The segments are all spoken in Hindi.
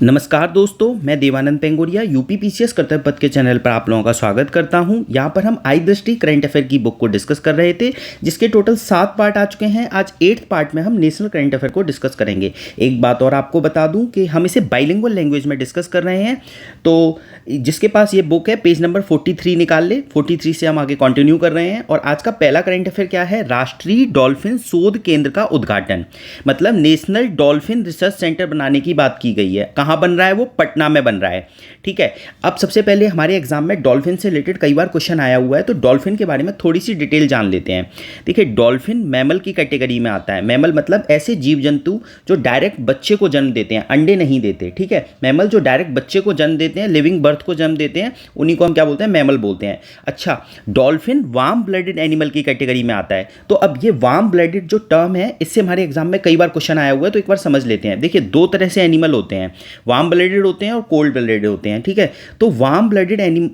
नमस्कार दोस्तों, मैं देवानंद पेंगोरिया यूपी पीसीएस कर्तव्य पथ के चैनल पर आप लोगों का स्वागत करता हूं। यहां पर हम आई दृष्टि करंट अफेयर की बुक को डिस्कस कर रहे थे, जिसके टोटल 7 पार्ट आ चुके हैं। आज 8th पार्ट में हम नेशनल करंट अफेयर को डिस्कस करेंगे। एक बात और आपको बता दूं कि हम इसे बाइलिंगुअल लैंग्वेज में डिस्कस कर रहे हैं, तो जिसके पास ये बुक है पेज नंबर 43 निकाल ले। 43 से हम आगे कंटिन्यू कर रहे हैं। और आज का पहला करंट अफेयर क्या है? राष्ट्रीय डॉल्फिन शोध केंद्र का उद्घाटन, मतलब नेशनल डॉल्फिन रिसर्च सेंटर बनाने की बात की गई है। कहाँ बन रहा है? वो पटना में बन रहा है। ठीक है, अब सबसे पहले हमारे एग्जाम में डॉल्फिन से रिलेटेड कई बार क्वेश्चन आया हुआ है, तो डॉल्फिन के बारे में थोड़ी सी डिटेल जान लेते हैं। देखिए, डॉल्फिन मैमल की कैटेगरी में आता है। मैमल मतलब ऐसे जीव जंतु जो डायरेक्ट बच्चे को जन्म देते हैं, अंडे नहीं देते। ठीक है, मैमल जो डायरेक्ट बच्चे को जन्म देते हैं, लिविंग बर्थ को जन्म देते हैं, उन्हीं को हम क्या बोलते हैं? मैमल बोलते हैं। अच्छा, डॉल्फिन वार्म ब्लडेड एनिमल की कैटेगरी में आता है। तो अब ये वार्म ब्लडेड जो टर्म है, इससे हमारे एग्जाम में कई बार क्वेश्चन आया हुआ है, तो एक बार समझ लेते हैं। देखिए, दो तरह से एनिमल होते हैं, वार्म ब्लडेड होते हैं और कोल्ड ब्लडेड होते हैं। ठीक है, तो वार्म ब्लडेड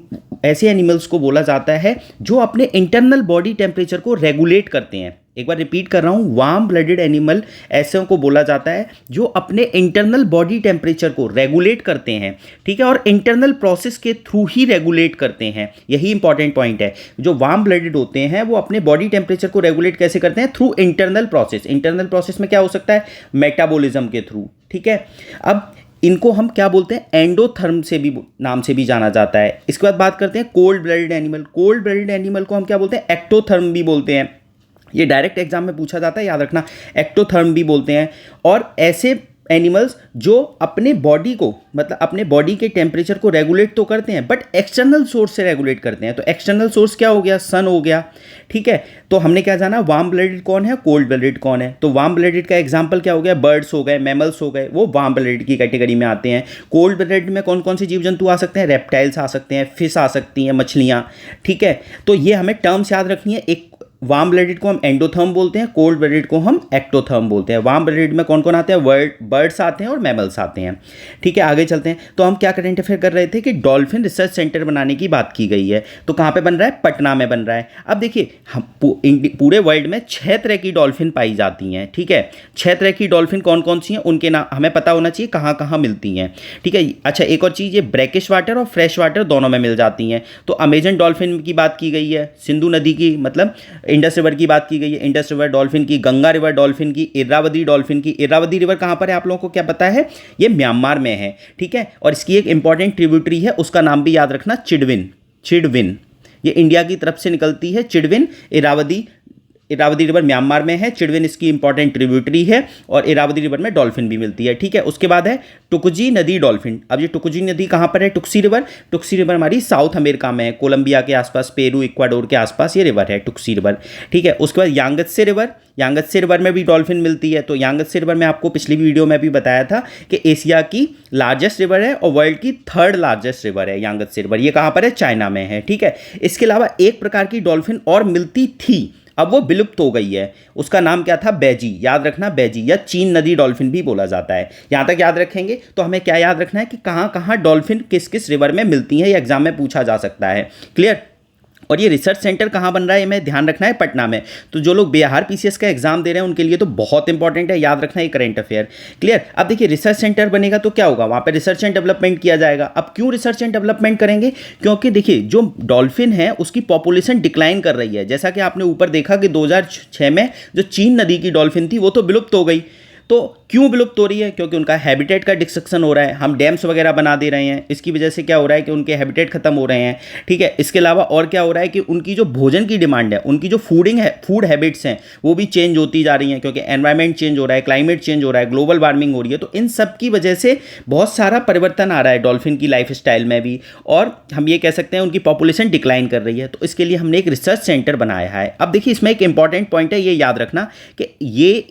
ऐसे एनिमल्स को बोला जाता है जो अपने इंटरनल बॉडी टेम्परेचर को रेगुलेट करते हैं। एक बार रिपीट कर रहा हूं, वार्म ब्लडेड एनिमल ऐसे को बोला जाता है जो अपने इंटरनल बॉडी टेम्परेचर को रेगुलेट करते हैं। ठीक है, और इंटरनल प्रोसेस के थ्रू ही रेगुलेट करते हैं। यही इंपॉर्टेंट पॉइंट है। जो वार्म ब्लडेड होते हैं वो अपने बॉडी टेम्परेचर को रेगुलेट कैसे करते हैं? Through internal process. Internal process में क्या हो सकता है? मेटाबॉलिज्म के थ्रू। ठीक है, अब इनको हम क्या बोलते हैं? एंडोथर्म से भी नाम से भी जाना जाता है। इसके बाद बात करते हैं cold blooded animal. Cold blooded animal को हम क्या बोलते हैं? एक्टोथर्म भी बोलते हैं। ये डायरेक्ट एग्जाम में पूछा जाता है, याद रखना। एक्टोथर्म भी बोलते हैं। और ऐसे एनिमल्स जो अपने बॉडी को, मतलब अपने बॉडी के टेम्परेचर को रेगुलेट तो करते हैं, बट एक्सटर्नल सोर्स से रेगुलेट करते हैं। तो एक्सटर्नल सोर्स क्या हो गया? सन हो गया। ठीक है, तो हमने क्या जाना? वार्म ब्लडेड कौन है, कोल्ड ब्लडेड कौन है। तो वार्म ब्लडेड का एग्जांपल क्या हो गया? बर्ड्स हो गए, मैमल्स हो गए, वो वार्म ब्लडेड की कैटेगरी में आते हैं। कोल्ड ब्लडेड में कौन कौन से जीव जंतु आ सकते हैं? रेप्टाइल्स आ सकते हैं, फिश आ सकती हैं, मछलियाँ। ठीक है, तो ये हमें टर्म्स याद रखनी है। एक वार्म ब्लडेड को हम एंडोथर्म बोलते हैं, कोल्ड ब्लडेड को हम एक्टोथर्म बोलते हैं। वार्म ब्लडेड में कौन कौन आते हैं? बर्ड्स आते हैं और मैमल्स आते हैं। ठीक है, आगे चलते हैं। तो हम क्या करंट अफेयर कर रहे थे कि डॉल्फिन रिसर्च सेंटर बनाने की बात की गई है। तो कहाँ पे बन रहा है? पटना में बन रहा है। अब देखिए, हम पूरे वर्ल्ड में 6 तरह की डॉल्फिन पाई जाती हैं। ठीक है, 6 तरह की डॉल्फिन कौन कौन सी हैं, उनके नाम हमें पता होना चाहिए, कहाँ कहाँ मिलती हैं। ठीक है, अच्छा, एक और चीज़, ये ब्रैकिश वाटर और फ्रेश वाटर दोनों में मिल जाती हैं। तो अमेजन डॉल्फिन की बात की गई है, सिंधु नदी की, मतलब इंडस रिवर की बात की गई है, इंडस रिवर डॉल्फिन की, गंगा रिवर डॉल्फिन की, इरावदी डॉल्फिन की। इरावदी रिवर कहाँ पर है आप लोगों को क्या पता है? ये म्यांमार में है। ठीक है, और इसकी एक इंपॉर्टेंट ट्रिब्यूटरी है, उसका नाम भी याद रखना, चिडविन। चिडविन, ये इंडिया की तरफ से निकलती है। चिडविन, इरावदी रिवर म्यांमार में है, चिडविन इसकी इंपॉर्टेंट ट्रिब्यूटरी है, और इरावदी रिवर में डॉल्फिन भी मिलती है। ठीक है, उसके बाद है टुकजी नदी डॉल्फिन। अब ये टुकजी नदी कहाँ पर है? टुक्सी रिवर। टुक्सी रिवर हमारी साउथ अमेरिका में है, कोलंबिया के आसपास, पेरू, इक्वाडोर के आसपास ये रिवर है, टुक्सी रिवर। ठीक है, उसके बाद यांगत्से रिवर। यांगत्से रिवर में भी डॉल्फिन मिलती है। तो यांगत्से रिवर में आपको पिछली वीडियो में भी बताया था कि एशिया की लार्जेस्ट रिवर है और वर्ल्ड की 3rd लार्जेस्ट रिवर है यांगत्से रिवर। ये कहाँ पर है? चाइना में है। ठीक है, इसके अलावा एक प्रकार की डॉल्फिन और मिलती थी, अब वो विलुप्त हो गई है। उसका नाम क्या था? बैजी। याद रखना, बैजी, या चीन नदी डॉल्फिन भी बोला जाता है। यहाँ तक याद रखेंगे तो हमें क्या याद रखना है कि कहाँ कहाँ डॉल्फिन किस किस रिवर में मिलती हैं, ये एग्जाम में पूछा जा सकता है। क्लियर? और ये रिसर्च सेंटर कहाँ बन रहा है, हमें ध्यान रखना है, पटना में। तो जो लोग बिहार पीसीएस का एग्जाम दे रहे हैं उनके लिए तो बहुत इंपॉर्टेंट है, याद रखना ये करंट अफेयर। क्लियर? अब देखिए, रिसर्च सेंटर बनेगा तो क्या होगा? वहाँ पे रिसर्च एंड डेवलपमेंट किया जाएगा। अब क्यों रिसर्च एंड डेवलपमेंट करेंगे? क्योंकि देखिए, जो डॉल्फिन है उसकी पॉपुलेशन डिक्लाइन कर रही है। जैसा कि आपने ऊपर देखा कि 2006 में जो चीन नदी की डॉल्फिन थी वो तो विलुप्त हो गई। तो क्यों विलुप्त हो रही है? क्योंकि उनका हैबिटेट का डिस्ट्रक्शन हो रहा है, हम डैम्स वगैरह बना दे रहे हैं, इसकी वजह से क्या हो रहा है कि उनके हैबिटेट खत्म हो रहे हैं। ठीक है, इसके अलावा और क्या हो रहा है कि उनकी जो भोजन की डिमांड है, उनकी जो फूड हैबिट्स हैं वो भी चेंज होती जा रही हैं, क्योंकि एनवायरनमेंट चेंज हो रहा है, क्लाइमेट चेंज हो रहा है, ग्लोबल वार्मिंग हो रही है। तो इन सब की वजह से बहुत सारा परिवर्तन आ रहा है डॉल्फिन की लाइफ स्टाइल में भी, और हम ये कह सकते हैं उनकी पॉपुलेशन डिक्लाइन कर रही है। तो इसके लिए हमने एक रिसर्च सेंटर बनाया है। अब देखिए, इसमें एक इंपॉर्टेंट पॉइंट है, ये याद रखना कि ये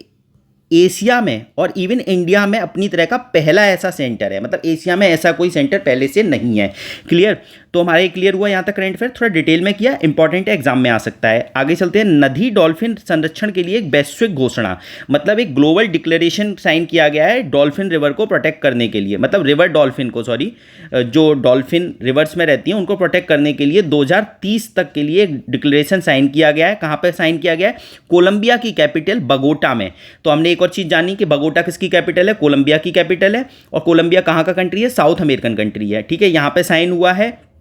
एशिया में और इवन इंडिया में अपनी तरह का पहला ऐसा सेंटर है, मतलब एशिया में ऐसा कोई सेंटर पहले से नहीं है। क्लियर? तो हमारे क्लियर हुआ यहाँ तक करंट अफेयर, थोड़ा डिटेल में किया, इंपॉर्टेंट है, एग्जाम में आ सकता है। आगे चलते हैं। नदी डॉल्फिन संरक्षण के लिए एक वैश्विक घोषणा, मतलब एक ग्लोबल डिक्लेरेशन साइन किया गया है डॉल्फिन रिवर को प्रोटेक्ट करने के लिए, मतलब रिवर डॉल्फिन को, सॉरी, जो डॉल्फिन रिवर्स में रहती हैं उनको प्रोटेक्ट करने के लिए 2030 तक के लिए एक डिक्लेरेशन साइन किया गया है। कहाँ पर साइन किया गया है? कोलंबिया की कैपिटल बगोटा में। तो हमने एक एक और चीज़ जानी कि बगोटा किसकी कैपिटल है, कोलंबिया की कैपिटल है, और कोलंबिया कहाँ का कंट्री है, साउथ अमेरिकन कंट्री है, ठीक है। यहाँ पे साइन हुआ है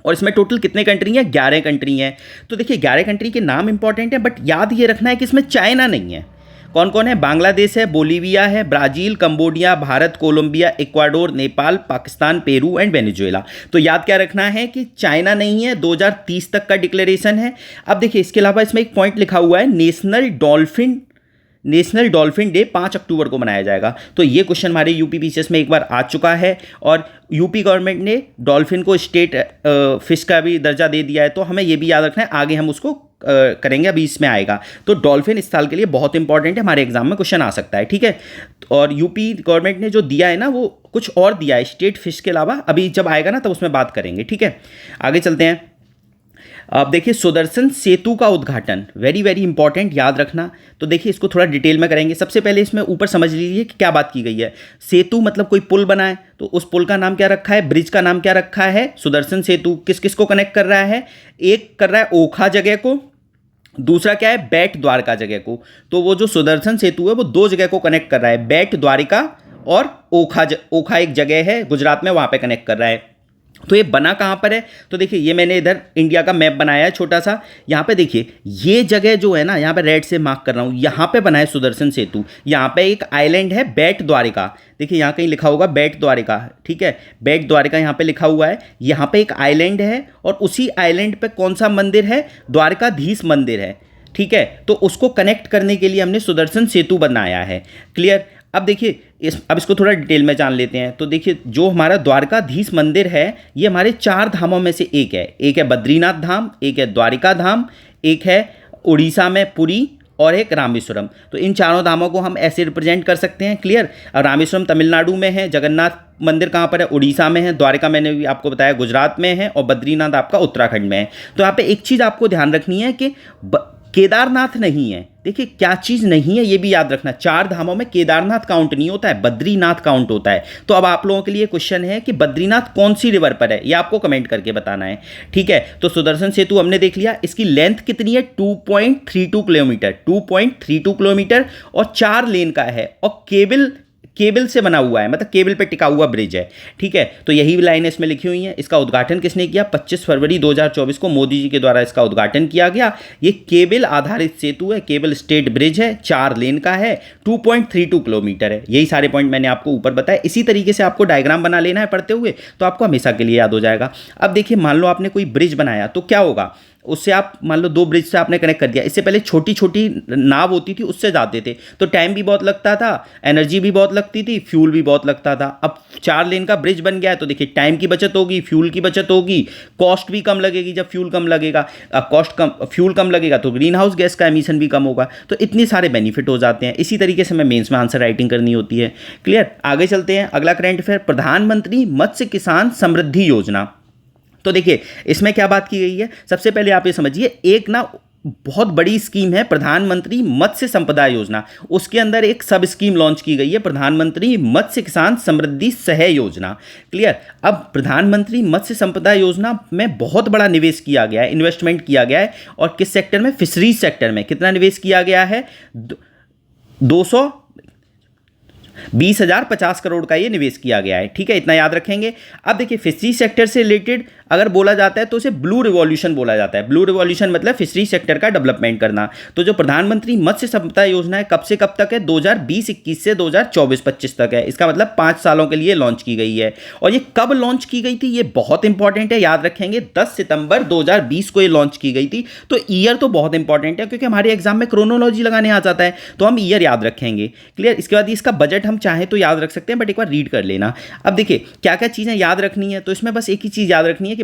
और इसमें टोटल कितने कंट्री हैं, 11 कंट्री हैं। तो देखिए 11 कंट्री के नाम इंपॉर्टेंट है, बट याद ये रखना है कि इसमें चाइना नहीं है। कौन कौन है, बांग्लादेश है, बोलीविया है, Brazil, Cambodia, Bharat, Colombia, Ecuador, Nepal, Pakistan, Peru and Venezuela. तो याद क्या रखना है कि चाइना नहीं है, 2030 तक का डिक्लेरेशन है। अब देखिए इसके अलावा इसमें एक पॉइंट लिखा हुआ है, नेशनल डॉल्फिन डे 5 अक्टूबर को मनाया जाएगा। तो ये क्वेश्चन हमारे यूपी पीसीएस में एक बार आ चुका है, और यूपी गवर्नमेंट ने डॉल्फिन को स्टेट फिश का भी दर्जा दे दिया है। तो हमें ये भी याद रखना है, आगे हम उसको करेंगे, अभी इसमें आएगा। तो डॉल्फिन इस साल के लिए बहुत इंपॉर्टेंट है, हमारे एग्जाम में क्वेश्चन आ सकता है, ठीक है। और यूपी गवर्नमेंट ने जो दिया है ना, वो कुछ और दिया है स्टेट फिश के अलावा, अभी जब आएगा ना तब उसमें बात करेंगे, ठीक है। आगे चलते हैं। अब देखिए सुदर्शन सेतु का उद्घाटन, वेरी वेरी इंपॉर्टेंट, याद रखना। तो देखिए इसको थोड़ा डिटेल में करेंगे। सबसे पहले इसमें ऊपर समझ लीजिए कि क्या बात की गई है। सेतु मतलब कोई पुल बना है, तो उस पुल का नाम क्या रखा है, ब्रिज का नाम क्या रखा है, सुदर्शन सेतु। किस किस को कनेक्ट कर रहा है, एक कर रहा है ओखा जगह को, दूसरा क्या है, बेट द्वारका जगह को। तो वो जो सुदर्शन सेतु है वो 2 जगह को कनेक्ट कर रहा है, बेट द्वारिका और ओखा एक जगह है गुजरात में, वहाँ पे कनेक्ट कर रहा है। तो ये बना कहाँ पर है, तो देखिए ये मैंने इधर इंडिया का मैप बनाया है छोटा सा। यहाँ पे देखिए ये जगह जो है ना, यहाँ पे रेड से मार्क कर रहा हूँ, यहाँ पे बना है सुदर्शन सेतु। यहाँ पे एक आइलैंड है बेट द्वारिका, देखिए यहाँ कहीं लिखा होगा बेट द्वारिका, ठीक है, बेट द्वारिका यहाँ पे लिखा हुआ है। यहाँ पे एक आइलैंड है और उसी आइलैंड पे कौन सा मंदिर है, द्वारकाधीश मंदिर है, ठीक है। तो उसको कनेक्ट करने के लिए हमने सुदर्शन सेतु बनाया है, क्लियर। अब देखिए अब इसको थोड़ा डिटेल में जान लेते हैं। तो देखिए जो हमारा द्वारकाधीश मंदिर है, ये हमारे 4 धामों में से एक है। एक है बद्रीनाथ धाम, एक है द्वारिका धाम, एक है उड़ीसा में पुरी, और एक रामेश्वरम। तो इन चारों धामों को हम ऐसे रिप्रेजेंट कर सकते हैं, क्लियर। और रामेश्वरम तमिलनाडु में है, जगन्नाथ मंदिर कहाँ पर है, उड़ीसा में है, द्वारिका मैंने भी आपको बताया गुजरात में है, और बद्रीनाथ आपका उत्तराखंड में है। तो यहाँ पे एक चीज़ आपको ध्यान रखनी है कि केदारनाथ नहीं है। देखिए क्या चीज़ नहीं है ये भी याद रखना, 4 धामों में केदारनाथ काउंट नहीं होता है, बद्रीनाथ काउंट होता है। तो अब आप लोगों के लिए क्वेश्चन है कि बद्रीनाथ कौन सी रिवर पर है, ये आपको कमेंट करके बताना है, ठीक है। तो सुदर्शन सेतु हमने देख लिया, इसकी लेंथ कितनी है, 2.32 किलोमीटर, 2.32 किलोमीटर, और 4 लेन का है, और केबल से बना हुआ है, मतलब केबल पे टिका हुआ ब्रिज है, ठीक है। तो यही लाइनें इसमें लिखी हुई हैं। इसका उद्घाटन किसने किया, 25 फरवरी 2024 को मोदी जी के द्वारा इसका उद्घाटन किया गया। ये केबल आधारित सेतु है, केबल स्टेट ब्रिज है, 4 लेन का है, 2.32 किलोमीटर है। यही सारे पॉइंट मैंने आपको ऊपर बताया। इसी तरीके से आपको डायग्राम बना लेना है पढ़ते हुए, तो आपको हमेशा के लिए याद हो जाएगा। अब देखिए मान लो आपने कोई ब्रिज बनाया, तो क्या होगा, उससे आप मान लो 2 ब्रिज से आपने कनेक्ट कर दिया। इससे पहले छोटी छोटी नाव होती थी, उससे जाते थे, तो टाइम भी बहुत लगता था, एनर्जी भी बहुत लगती थी, फ्यूल भी बहुत लगता था। अब 4 लेन का ब्रिज बन गया है, तो देखिए टाइम की बचत होगी, फ्यूल की बचत होगी, कॉस्ट भी कम लगेगी। जब फ्यूल कम लगेगा, फ्यूल कम लगेगा तो ग्रीन हाउस गैस का एमिशन भी कम होगा। तो इतने सारे बेनिफिट हो जाते हैं। इसी तरीके से हमें मेंस में आंसर राइटिंग करनी होती है, क्लियर। आगे चलते हैं, अगला करंट अफेयर, प्रधानमंत्री मत्स्य किसान समृद्धि योजना। तो देखिए इसमें क्या बात की गई है, सबसे पहले आप ये समझिए, एक ना बहुत बड़ी स्कीम है प्रधानमंत्री मत्स्य संपदा योजना, उसके अंदर एक सब स्कीम लॉन्च की गई है, प्रधानमंत्री मत्स्य किसान समृद्धि सह योजना, क्लियर। अब प्रधानमंत्री मत्स्य संपदा योजना में बहुत बड़ा निवेश किया गया है, इन्वेस्टमेंट किया गया है, और किस सेक्टर में, फिशरीज सेक्टर में। कितना निवेश किया गया है, 220,050 करोड़ का ये निवेश किया गया है, ठीक है, इतना याद रखेंगे। अब देखिए फिशरी सेक्टर से रिलेटेड अगर बोला जाता है तो उसे ब्लू रिवॉल्यूशन बोला जाता है। ब्लू रिवॉल्यूशन मतलब फिशरी सेक्टर का डेवलपमेंट करना। तो जो प्रधानमंत्री मत्स्य संपदा योजना है, कब से कब तक है, 2020-21 से 2024-25 तक है। इसका मतलब 5 सालों के लिए लॉन्च की गई है। और ये कब लॉन्च की गई थी, ये बहुत इंपॉर्टेंट है, याद रखेंगे। 10 सितंबर 2020 को ये लॉन्च की गई थी। तो ईयर तो बहुत इंपॉर्टेंट है, क्योंकि हमारे एग्जाम में क्रोनोलॉजी लगाने आ जाता है, तो हम ईयर याद रखेंगे, क्लियर। इसके बाद इसका बजट हम चाहें तो याद रख सकते हैं, बट एक बार रीड कर लेना। अब देखिए क्या क्या चीज़ें याद रखनी है, तो इसमें बस एक ही चीज़ याद रखनी है कि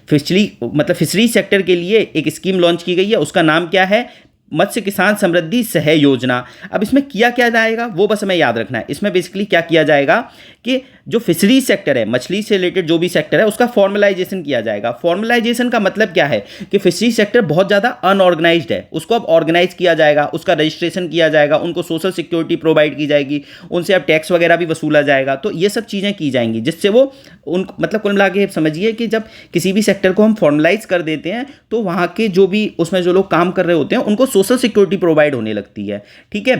फिशरी सेक्टर के लिए एक स्कीम लॉन्च की गई है, उसका नाम क्या है, मत्स्य किसान समृद्धि सह योजना। अब इसमें किया क्या जाएगा वो बस हमें याद रखना है। इसमें बेसिकली क्या किया जाएगा कि जो फिशरी सेक्टर है, मछली से रिलेटेड जो भी सेक्टर है, उसका फॉर्मलाइजेशन किया जाएगा। फॉर्मलाइजेशन का मतलब क्या है कि फिशरी सेक्टर बहुत ज़्यादा अनऑर्गेनाइज्ड है, उसको अब ऑर्गेनाइज किया जाएगा, उसका रजिस्ट्रेशन किया जाएगा, उनको सोशल सिक्योरिटी प्रोवाइड की जाएगी, उनसे अब टैक्स वगैरह भी वसूला जाएगा। तो ये सब चीज़ें की जाएंगी, जिससे वो मतलब कुल मिला के समझिए कि जब किसी भी सेक्टर को हम फॉर्मलाइज कर देते हैं, तो वहाँ के जो भी उसमें जो लोग काम कर रहे होते हैं, उनको सोशल सिक्योरिटी प्रोवाइड होने लगती है, ठीक है।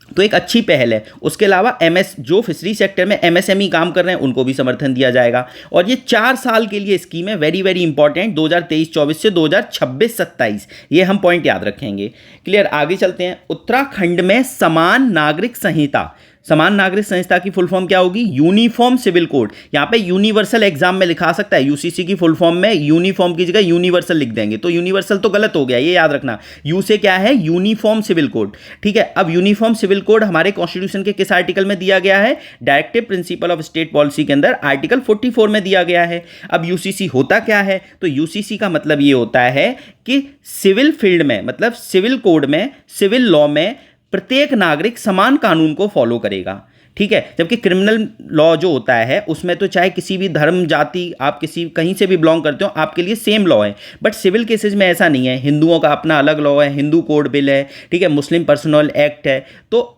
तो एक अच्छी पहल है। उसके अलावा एमएस जो फिशरी सेक्टर में एमएसएमई काम कर रहे हैं उनको भी समर्थन दिया जाएगा। और ये 4 साल के लिए स्कीम है, वेरी वेरी इंपॉर्टेंट, 2023-24 से 2026-27, ये हम पॉइंट याद रखेंगे। क्लियर, आगे चलते हैं। उत्तराखंड में समान नागरिक संहिता, समान नागरिक संहिता की फुल फॉर्म क्या होगी? Uniform civil code. यहां पे यूनिवर्सल एग्जाम में लिखा सकता है, यूसीसी की फुल फॉर्म में यूनिफॉर्म की जगह यूनिवर्सल लिख देंगे, तो यूनिवर्सल तो गलत हो गया, ये याद रखना। यू से क्या है? Uniform civil code. ठीक है, अब यूनिफॉर्म सिविल कोड हमारे कॉन्स्टिट्यूशन के किस आर्टिकल में दिया गया है? Directive principle of state policy के अंदर आर्टिकल 44 में दिया गया है। अब यूसीसी होता क्या है? तो यूसीसी का मतलब ये होता है कि सिविल फील्ड में, मतलब सिविल कोड में, सिविल लॉ में प्रत्येक नागरिक समान कानून को फॉलो करेगा। ठीक है, जबकि क्रिमिनल लॉ जो होता है उसमें तो चाहे किसी भी धर्म जाति आप किसी कहीं से भी बिलोंग करते हो, आपके लिए सेम लॉ है। बट सिविल केसेस में ऐसा नहीं है, हिंदुओं का अपना अलग लॉ है, हिंदू कोड बिल है, ठीक है, मुस्लिम पर्सनल एक्ट है। तो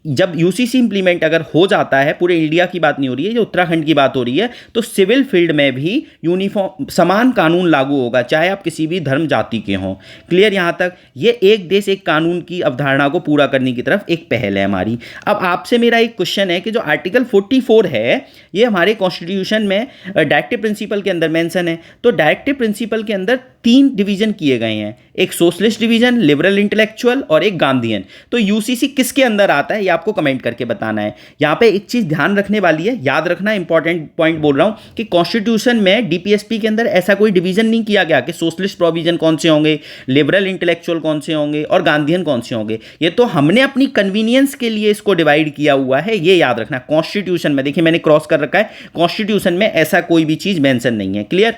जब यूसीसी इंप्लीमेंट अगर हो जाता है, पूरे इंडिया की बात नहीं हो रही है, जो उत्तराखंड की बात हो रही है, तो सिविल फील्ड में भी यूनिफॉर्म समान कानून लागू होगा, चाहे आप किसी भी धर्म जाति के हों। क्लियर यहाँ तक? ये एक देश एक कानून की अवधारणा को पूरा करने की तरफ एक पहल है हमारी। अब आपसे मेरा एक क्वेश्चन है कि जो आर्टिकल 44 है ये हमारे कॉन्स्टिट्यूशन में डायरेक्टिव प्रिंसिपल के अंदर मेंशन है। तो डायरेक्टिव प्रिंसिपल के अंदर 3 डिवीजन किए गए हैं, एक सोशलिस्ट डिवीजन, लिबरल इंटेलेक्चुअल और एक गांधीयन। तो यूसीसी किसके अंदर आता है ये आपको कमेंट करके बताना है। यहां पे एक चीज ध्यान रखने वाली है, याद रखना, इंपॉर्टेंट पॉइंट बोल रहा हूं कि कॉन्स्टिट्यूशन में डीपीएसपी के अंदर ऐसा कोई डिवीजन नहीं किया गया कि सोशलिस्ट प्रोविजन कौन से होंगे, लिबरल इंटेलेक्चुअल कौन से होंगे और गांधीयन कौन से होंगे। ये तो हमने अपनी कन्वीनियंस के लिए इसको डिवाइड किया हुआ है, ये याद रखना। कॉन्स्टिट्यूशन में देखिए मैंने क्रॉस कर रखा है, कॉन्स्टिट्यूशन में ऐसा कोई भी चीज मेंशन नहीं है। क्लियर?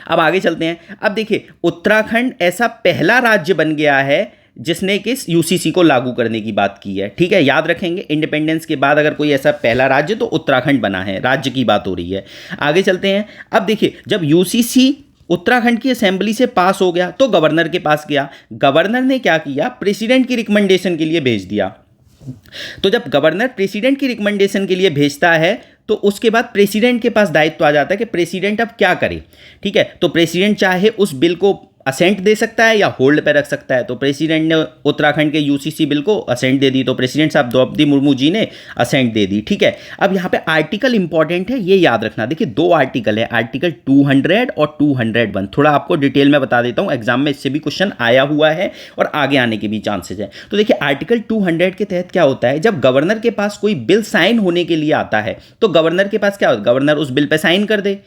अब आगे चलते हैं। अब देखिए उत्तराखंड ऐसा पहला राज्य बन गया है जिसने किस यूसीसी को लागू करने की बात की है। ठीक है, याद रखेंगे, इंडिपेंडेंस के बाद अगर कोई ऐसा पहला राज्य तो उत्तराखंड बना है, राज्य की बात हो रही है। आगे चलते हैं। अब देखिए जब यूसीसी उत्तराखंड की असेंबली से पास हो गया तो गवर्नर के पास गया। गवर्नर ने क्या किया? प्रेसिडेंट की रिकमेंडेशन के लिए भेज दिया। तो जब गवर्नर प्रेसिडेंट की रिकमेंडेशन के लिए भेजता है तो उसके बाद प्रेसिडेंट के पास दायित्व आ जाता है कि प्रेसिडेंट अब क्या करे। ठीक है, तो प्रेसिडेंट चाहे उस बिल को असेंट दे सकता है या होल्ड पे रख सकता है। तो प्रेसिडेंट ने उत्तराखंड के यूसीसी बिल को असेंट दे दी, तो प्रेसिडेंट साहब द्रौपदी मुर्मू जी ने असेंट दे दी। ठीक है, अब यहाँ पे आर्टिकल इंपॉर्टेंट है, ये याद रखना। देखिए 2 आर्टिकल है, आर्टिकल 200 और 201। थोड़ा आपको डिटेल में बता देता हूँ, एग्जाम में इससे भी क्वेश्चन आया हुआ है और आगे आने के भी चांसेस है। तो देखिए आर्टिकल 200 के तहत क्या होता है, जब गवर्नर के पास कोई बिल साइन होने के लिए आता है तो गवर्नर के पास क्या होता है? गवर्नर उस बिल पे साइन कर दे,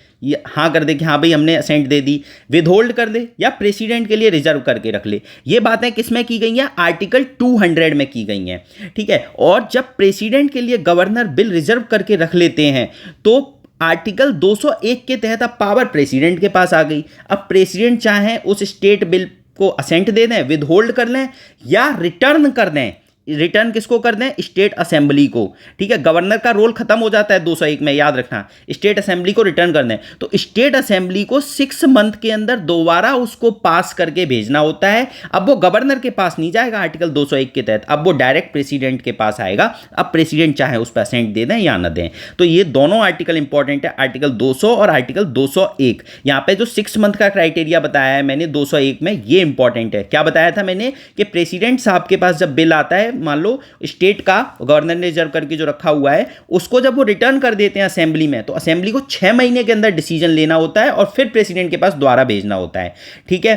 हाँ कर दे कि हाँ भाई हमने असेंट दे दी, विदहोल्ड कर दे या प्रेसिडेंट के लिए रिजर्व करके रख ले। ये बातें किसमें की गई हैं? आर्टिकल 200 में की गई हैं। ठीक है, और जब प्रेसिडेंट के लिए गवर्नर बिल रिजर्व करके रख लेते हैं तो आर्टिकल 201 के तहत अब पावर प्रेसिडेंट के पास आ गई। अब प्रेसिडेंट चाहे उस स्टेट बिल को असेंट दे दें, विदहोल्ड कर लें या रिटर्न कर दें। रिटर्न किसको कर दें? स्टेट असेंबली को। ठीक है, गवर्नर का रोल खत्म हो जाता है 201 में, याद रखना। स्टेट असेंबली को रिटर्न कर दें तो स्टेट असेंबली को 6 मंथ के अंदर दोबारा उसको पास करके भेजना होता है। अब वो गवर्नर के पास नहीं जाएगा आर्टिकल 201 के तहत, अब वो डायरेक्ट प्रेसिडेंट के पास आएगा। अब प्रेसिडेंट चाहे उस पर असेंट दे दें या ना दें। तो ये दोनों आर्टिकल इंपॉर्टेंट है, आर्टिकल 200 और आर्टिकल 201। यहां पे जो 6 मंथ का क्राइटेरिया बताया है मैंने 201 में, ये इंपॉर्टेंट है। क्या बताया था मैंने कि प्रेसिडेंट साहब के पास जब बिल आता है, मान लो स्टेट का गवर्नर ने रिजर्व करके जो रखा हुआ है, उसको जब वो रिटर्न कर देते हैं असेंबली में, तो असेंबली को 6 महीने के अंदर डिसीजन लेना होता है और फिर प्रेसिडेंट के पास दोबारा भेजना होता है। ठीक है,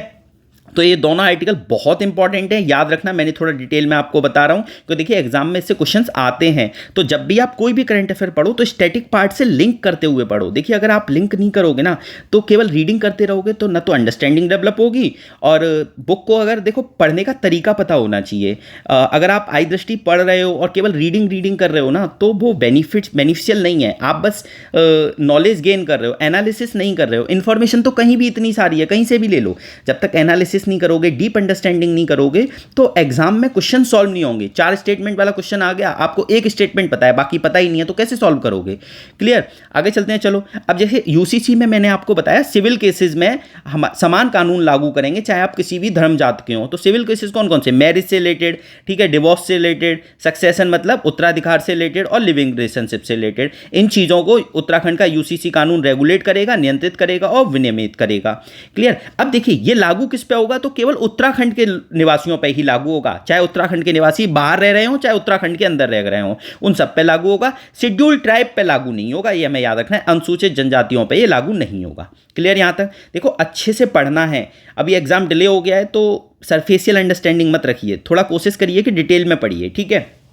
तो ये दोनों आर्टिकल बहुत इंपॉर्टेंट है, याद रखना। मैंने थोड़ा डिटेल में आपको बता रहा हूं क्योंकि देखिए एग्जाम में इससे क्वेश्चंस आते हैं। तो जब भी आप कोई भी करंट अफेयर पढ़ो तो स्टैटिक पार्ट से लिंक करते हुए पढ़ो। देखिए अगर आप लिंक नहीं करोगे ना तो केवल रीडिंग करते रहोगे तो ना तो अंडरस्टैंडिंग डेवलप होगी, और बुक को अगर देखो पढ़ने का तरीका पता होना चाहिए। अगर आप आई दृष्टि पढ़ रहे हो और केवल रीडिंग कर रहे हो ना तो वो बेनिफिशियल नहीं है। आप बस नॉलेज गेन कर रहे हो, एनालिसिस नहीं कर रहे हो। इन्फॉर्मेशन तो कहीं भी इतनी सारी है, कहीं से भी ले लो। जब तक एनालिसिस नहीं करोगे, डीप अंडरस्टैंडिंग नहीं करोगे तो एग्जाम में क्वेश्चन सॉल्व नहीं होंगे। 4 स्टेटमेंट वाला क्वेश्चन आ गया, आपको एक स्टेटमेंट पता है, बाकी पता ही नहीं है, तो कैसे सॉल्व करोगे? क्लियर? आगे चलते हैं। चलो अब जैसे यूसीसी में मैंने आपको बताया सिविल केसेस में हम समान कानून लागू करेंगे चाहे आप किसी भी धर्म जात के हो। तो सिविल केसेस कौन कौन से? मैरिज से रिलेटेड, ठीक है, डिवोर्स से रिलेटेड, सक्सेशन मतलब उत्तराधिकार से रिलेटेड और लिविंग रिलेशनशिप से रिलेटेड। इन चीजों को उत्तराखंड का यूसीसी कानून रेगुलेट करेगा, नियंत्रित करेगा और विनियमित करेगा। क्लियर? अब देखिए ये लागू किस पे होगा? होगा तो केवल उत्तराखंड के निवासियों पर ही लागू होगा, चाहे उत्तराखंड के निवासी बाहर रह रहे हों चाहे उत्तराखंड के अंदर रह रहे हों, उन सब पे लागू होगा। शेड्यूल्ड ट्राइब पे लागू नहीं होगा, ये हमें याद रखना है। अनुसूचित जनजातियों पे ये लागू नहीं होगा। क्लियर यहाँ तक? देखो अच्छे से पढ़ना है, अभी एग्जाम डिले हो गया है तो सरफेशियल अंडरस्टैंडिंग मत रखिए, थोड़ा कोशिश करिए कि डिटेल में पढ़िए, ठीक है।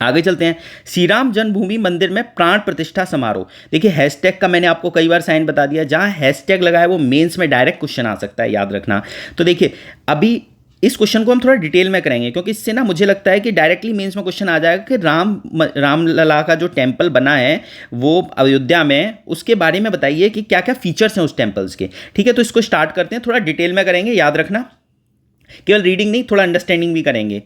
आगे चलते हैं। श्री राम जन्मभूमि मंदिर में प्राण प्रतिष्ठा समारोह। देखिए हैशटैग का मैंने आपको कई बार साइन बता दिया, जहां हैशटैग लगा है वो मेंस में डायरेक्ट क्वेश्चन आ सकता है, याद रखना। तो देखिए अभी इस क्वेश्चन को हम थोड़ा डिटेल में करेंगे, क्योंकि इससे ना मुझे लगता है कि डायरेक्टली मेंस में क्वेश्चन आ जाएगा कि रामलला का जो टेम्पल बना है वो अयोध्या में, उसके बारे में बताइए कि क्या क्या फीचर्स हैं उस टेम्पल्स के, ठीक है। तो इसको स्टार्ट करते हैं, थोड़ा डिटेल में करेंगे, याद रखना। केवल रीडिंग नहीं, थोड़ा अंडरस्टैंडिंग भी करेंगे।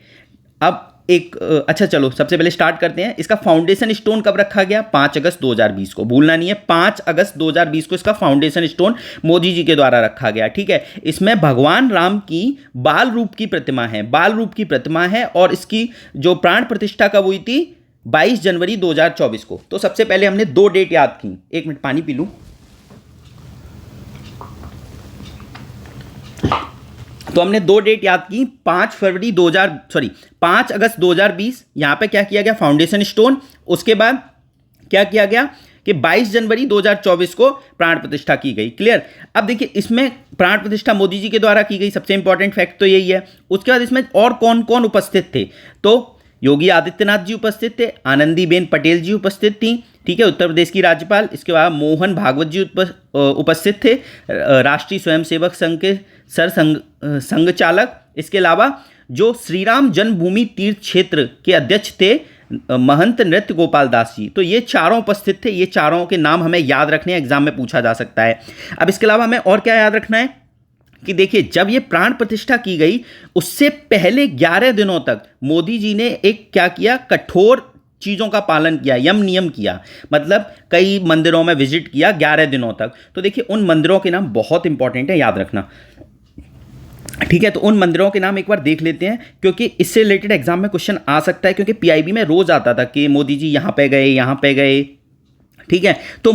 अब एक अच्छा चलो सबसे पहले स्टार्ट करते हैं। इसका फाउंडेशन स्टोन कब रखा गया? 5 अगस्त 2020 को, भूलना नहीं है, 5 अगस्त 2020 को इसका फाउंडेशन स्टोन मोदी जी के द्वारा रखा गया, ठीक है। इसमें भगवान राम की बाल रूप की प्रतिमा है, बाल रूप की प्रतिमा है, और इसकी जो प्राण प्रतिष्ठा कब हुई थी? 22 जनवरी 2024 को। तो सबसे पहले हमने 2 डेट याद की। एक मिनट पानी पी लूं। तो हमने 2 डेट याद की, 5 अगस्त 2020, यहां पे क्या किया गया? Foundation stone. उसके बाद क्या किया गया कि 22 जनवरी 2024 को प्राण प्रतिष्ठा की गई। क्लियर? अब देखिए इसमें प्राण प्रतिष्ठा मोदी जी के द्वारा की गई, सबसे इंपॉर्टेंट फैक्ट तो यही है। उसके बाद इसमें और कौन कौन उपस्थित थे? तो योगी आदित्यनाथ जी उपस्थित थे, आनंदीबेन पटेल जी उपस्थित थी, ठीक है, उत्तर प्रदेश की राज्यपाल। इसके बाद मोहन भागवत जी उपस्थित थे, राष्ट्रीय स्वयंसेवक संघ के संघ चालक। इसके अलावा जो श्री राम जन्मभूमि तीर्थ क्षेत्र के अध्यक्ष थे महंत नृत्य गोपाल दास जी, तो ये चारों उपस्थित थे। ये चारों के नाम हमें याद रखने हैं, एग्जाम में पूछा जा सकता है। अब इसके अलावा हमें और क्या याद रखना है कि देखिए जब ये प्राण प्रतिष्ठा की गई उससे पहले 11 दिनों तक मोदी जी ने एक क्या किया? कठोर चीज़ों का पालन किया, यम नियम किया, मतलब कई मंदिरों में विजिट किया 11 दिनों तक। तो देखिए उन मंदिरों के नाम बहुत इंपॉर्टेंट है, याद रखना, ठीक है। तो उन मंदिरों के नाम एक बार देख लेते हैं, क्योंकि इससे रिलेटेड एग्जाम में क्वेश्चन आ सकता है, क्योंकि पीआईबी में रोज आता था कि मोदी जी यहाँ पे गए, यहाँ पे गए, ठीक है। तो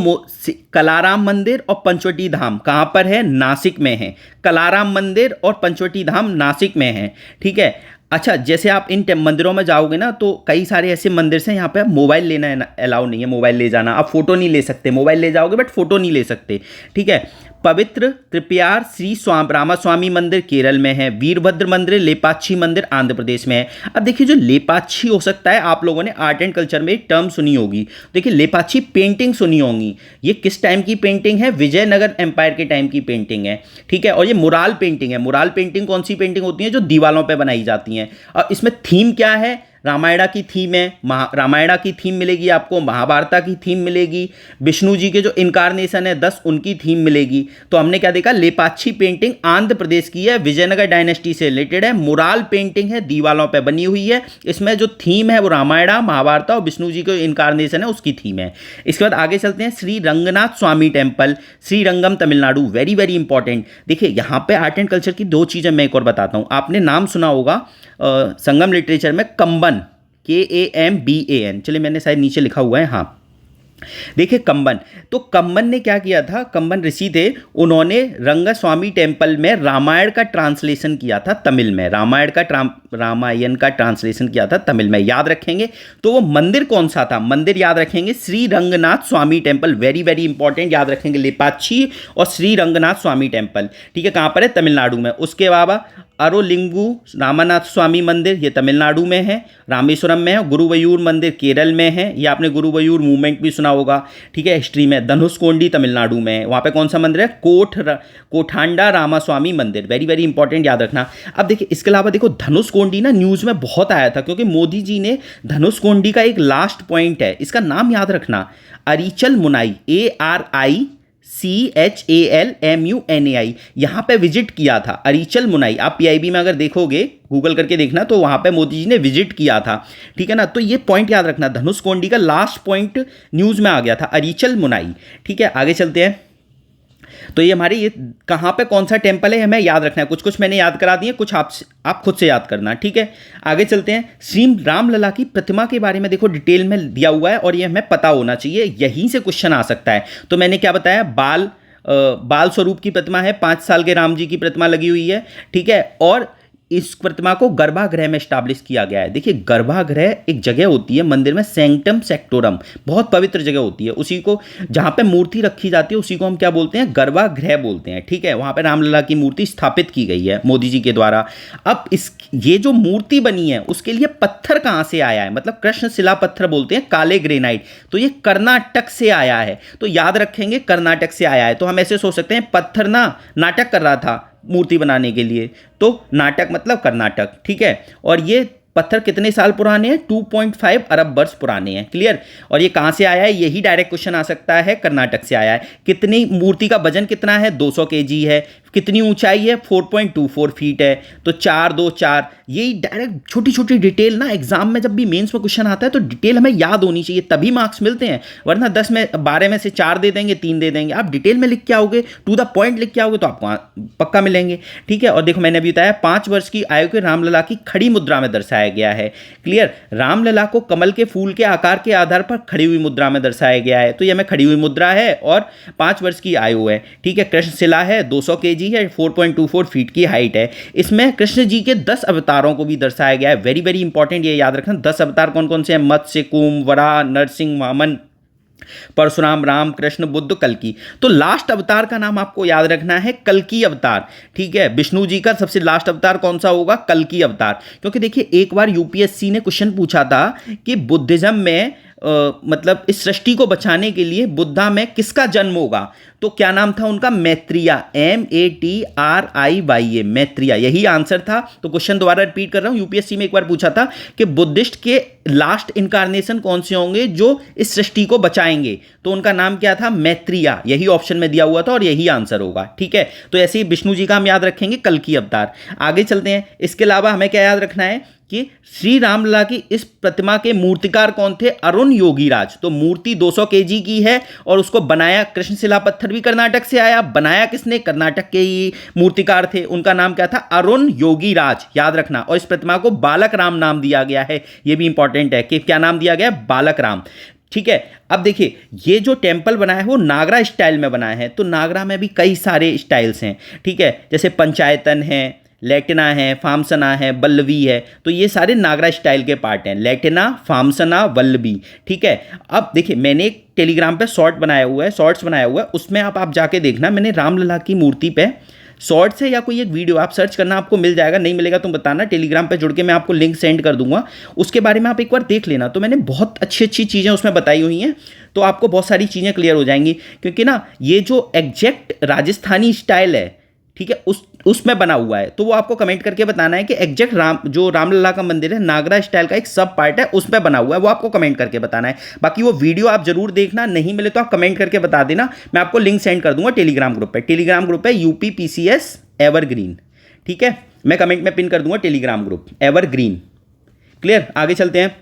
कलाराम मंदिर और पंचवटी धाम कहाँ पर है? नासिक में है। कलाराम मंदिर और पंचवटी धाम नासिक में है, ठीक है। अच्छा, जैसे आप इन मंदिरों में जाओगे ना तो कई सारे ऐसे मंदिर से यहाँ पे मोबाइल लेना अलाउ नहीं है, मोबाइल ले जाना, आप फोटो नहीं ले सकते, मोबाइल ले जाओगे बट फोटो नहीं ले सकते, ठीक है। पवित्र त्रिप्यार श्री रामास्वामी मंदिर केरल में है। वीरभद्र मंदिर, लेपाक्षी मंदिर आंध्र प्रदेश में है। अब देखिए जो लेपाक्षी हो सकता है, आप लोगों ने आर्ट एंड कल्चर में एक टर्म सुनी होगी, देखिए लेपाक्षी पेंटिंग सुनी होगी। ये किस टाइम की पेंटिंग है? विजयनगर एम्पायर के टाइम की पेंटिंग है, ठीक है। और ये मुराल पेंटिंग है। मुराल पेंटिंग कौन सी पेंटिंग होती है? जो दीवारों पर बनाई जाती हैं। और इसमें थीम क्या है? रामायणा की थीम है, रामायणा की थीम मिलेगी आपको, महाभारता की थीम मिलेगी, विष्णु जी के जो इनकारनेशन है 10 उनकी थीम मिलेगी। तो हमने क्या देखा? लेपाक्षी पेंटिंग आंध्र प्रदेश की है, विजयनगर डायनेस्टी से रिलेटेड है, मुराल पेंटिंग है, दीवारों पे बनी हुई है। इसमें जो थीम है वो रामायणा, महाभारता और विष्णु जी के इनकारनेशन है उसकी थीम है। इसके बाद आगे चलते हैं। Shri Ranganath Swamy temple, Srirangam Tamil Nadu, very very important. देखिए यहाँ पे आर्ट एंड कल्चर की 2 चीज़ें मैं एक और बताता हूँ, आपने नाम सुना होगा संगम लिटरेचर में कंबन, KAMBAN, चलिए मैंने शायद नीचे लिखा हुआ है, हाँ देखिए कंबन। तो कंबन ने क्या किया था? कंबन ऋषि थे, उन्होंने रंगस्वामी टेम्पल में रामायण का ट्रांसलेशन किया था तमिल में, रामायण का ट्रांसलेशन किया था तमिल में, याद रखेंगे। तो वो मंदिर कौन सा था? मंदिर याद रखेंगे Shri Ranganath Swamy temple, very very important, याद रखेंगे लेपाक्षी और श्री रंगनाथ स्वामी टेम्पल, ठीक है। कहाँ पर है? तमिलनाडु में। उसके अलावा अरोलिंगू रामानाथ स्वामी मंदिर, ये तमिलनाडु में है, रामेश्वरम में है। गुरुवयूर मंदिर केरल में है, ये आपने गुरुवयूर मूवमेंट भी सुना होगा, ठीक है, हिस्ट्री में। धनुषकोंडी तमिलनाडु में है, वहाँ पे कौन सा मंदिर है? कोठांडा रामास्वामी मंदिर, वेरी वेरी इंपॉर्टेंट, याद रखना। अब देखिए इसके अलावा देखो धनुषकोंडी ना न्यूज़ में बहुत आया था, क्योंकि मोदी जी ने धनुषकोंडी का एक लास्ट पॉइंट है, इसका नाम याद रखना, अरिचल मुनाई, ARICHALMUNAI, यहाँ पे विजिट किया था अरिचल मुनाई। आप पीआईबी में अगर देखोगे, गूगल करके देखना, तो वहाँ पे मोदी जी ने विजिट किया था, ठीक है ना। तो ये पॉइंट याद रखना, धनुषकोंडी का लास्ट पॉइंट न्यूज़ में आ गया था, अरिचल मुनाई, ठीक है। आगे चलते हैं। तो ये हमारे ये कहाँ पे कौन सा टेम्पल है हमें याद रखना है, कुछ कुछ मैंने याद करा दिए, कुछ आप खुद से याद करना, ठीक है। आगे चलते हैं। श्री रामलला की प्रतिमा के बारे में देखो डिटेल में दिया हुआ है और ये हमें पता होना चाहिए, यहीं से क्वेश्चन आ सकता है। तो मैंने क्या बताया? बाल बाल स्वरूप की प्रतिमा है, 5 साल के राम जी की प्रतिमा लगी हुई है, ठीक है। और इस प्रतिमा को गर्भागृह में स्टैब्लिश किया गया है। देखिए गर्भागृह एक जगह होती है मंदिर में, सैंक्टम सेक्टोरम, बहुत पवित्र जगह होती है, उसी को जहां पे मूर्ति रखी जाती है उसी को हम क्या बोलते हैं, गर्भागृह बोलते हैं, ठीक है। वहां पे रामलला की मूर्ति स्थापित की गई है मोदी जी के द्वारा। अब इस ये जो मूर्ति बनी है उसके लिए पत्थर कहां से आया है, मतलब कृष्ण शिला पत्थर बोलते हैं, काले ग्रेनाइट, तो ये कर्नाटक से आया है। तो याद रखेंगे कर्नाटक से आया है, तो हम ऐसे सोच सकते हैं पत्थर ना नाटक कर रहा था मूर्ति बनाने के लिए, तो नाटक मतलब कर्नाटक, ठीक है। और ये पत्थर कितने साल पुराने हैं, 2.5 अरब वर्ष पुराने हैं, क्लियर। और ये कहाँ से आया है, यही डायरेक्ट क्वेश्चन आ सकता है, कर्नाटक से आया है। कितनी मूर्ति का वजन कितना है, 200 केजी है। कितनी ऊंचाई है, 4.24 फीट है। तो 4 2 4, यही डायरेक्ट छोटी छोटी डिटेल ना एग्जाम में जब भी मेंस में क्वेश्चन आता है तो डिटेल हमें याद होनी चाहिए, तभी मार्क्स मिलते हैं। वरना 10 में 12 में से 4 दे देंगे, 3 दे देंगे। आप डिटेल में लिख के आओगे, टू द पॉइंट लिख के आओगे तो आपको पक्का मिलेंगे, ठीक है। और देखो मैंने अभी बताया 5 वर्ष की आयु के रामलला की खड़ी मुद्रा में दर्शाया गया है, क्लियर। रामलला को कमल के फूल के आकार के आधार पर खड़ी हुई मुद्रा में दर्शाया गया है, तो यह में खड़ी हुई मुद्रा है और 5 वर्ष की आयु है, ठीक है। कृष्ण शिला है, 200 केजी है, 4.24 फीट की हाइट है। इसमें कृष्ण जी के 10 अवतारों को भी दर्शाया गया है। वेरी वेरी इंपॉर्टेंट, ये याद रखना। 10 अवतार कौन कौन से हैं, मत्स्य, कूर्म, वराह, नरसिंह, वामन, परशुराम, राम, कृष्ण, बुद्ध, कल्कि। तो लास्ट अवतार का नाम आपको याद रखना है कल्कि अवतार, ठीक है। विष्णु जी का सबसे लास्ट अवतार कौन सा होगा, कल्कि अवतार। क्योंकि देखिए एक बार यूपीएससी ने क्वेश्चन पूछा था कि बुद्धिज्म में मतलब इस सृष्टि को बचाने के लिए बुद्धा में किसका जन्म होगा, तो क्या नाम था उनका, मैत्रिया, MATRIYA, मैत्रिया, यही आंसर था। तो क्वेश्चन दोबारा रिपीट कर रहा हूं, यूपीएससी में एक बार पूछा था कि बुद्धिस्ट के लास्ट इनकारनेशन कौन से होंगे जो इस सृष्टि को बचाएंगे, तो उनका नाम क्या था, मैत्रिया, यही ऑप्शन में दिया हुआ था और यही आंसर होगा, ठीक है। तो ऐसे ही विष्णु जी का हम याद रखेंगे कल्कि अवतार। आगे चलते हैं। इसके अलावा हमें क्या याद रखना है कि श्री रामलला की इस प्रतिमा के मूर्तिकार कौन थे, अरुण योगीराज। तो मूर्ति 200 केजी की है और उसको बनाया, कृष्णशिला पत्थर भी कर्नाटक से आया, बनाया किसने, कर्नाटक के ही मूर्तिकार थे। उनका नाम क्या था, अरुण योगीराज, याद रखना। और इस प्रतिमा को बालक राम नाम दिया गया है, यह भी इंपॉर्टेंट है कि क्या नाम दिया गया, बालक राम, ठीक है। अब देखिए ये जो टेम्पल बना है वो नागरा स्टाइल में बना है। तो नागरा में भी कई सारे स्टाइल्स हैं, ठीक है, जैसे पंचायतन है, लैटिना है, फामसना है, वल्लवी है। तो ये सारे नागरा स्टाइल के पार्ट हैं, लैटिना, फामसना, वल्लवी, ठीक है। अब देखिए मैंने एक टेलीग्राम पे शॉर्ट्स बनाया हुआ है, उसमें आप जाके देखना, मैंने रामलला की मूर्ति पे शॉर्ट्स है या कोई एक वीडियो आप सर्च करना, आपको मिल जाएगा, नहीं मिलेगा तो बताना, टेलीग्राम पे जुड़ के मैं आपको लिंक सेंड कर दूंगा, उसके बारे में आप एक बार देख लेना। तो मैंने बहुत अच्छी अच्छी चीज़ें उसमें बताई हुई हैं, तो आपको बहुत सारी चीज़ें क्लियर हो जाएंगी। क्योंकि ना ये जो एग्जैक्ट राजस्थानी स्टाइल है, ठीक है, उसमें बना हुआ है, तो वो आपको कमेंट करके बताना है कि एग्जैक्ट जो रामलला का मंदिर है नागरा स्टाइल का एक सब पार्ट है उसमें बना हुआ है, वो आपको कमेंट करके बताना है। बाकी वो वीडियो आप जरूर देखना, नहीं मिले तो आप कमेंट करके बता देना, मैं आपको लिंक सेंड कर दूंगा टेलीग्राम ग्रुप पे। टेलीग्राम ग्रुप है UPPCS एवरग्रीन, ठीक है, मैं कमेंट में पिन कर दूंगा टेलीग्राम ग्रुप एवरग्रीन, क्लियर। आगे चलते हैं।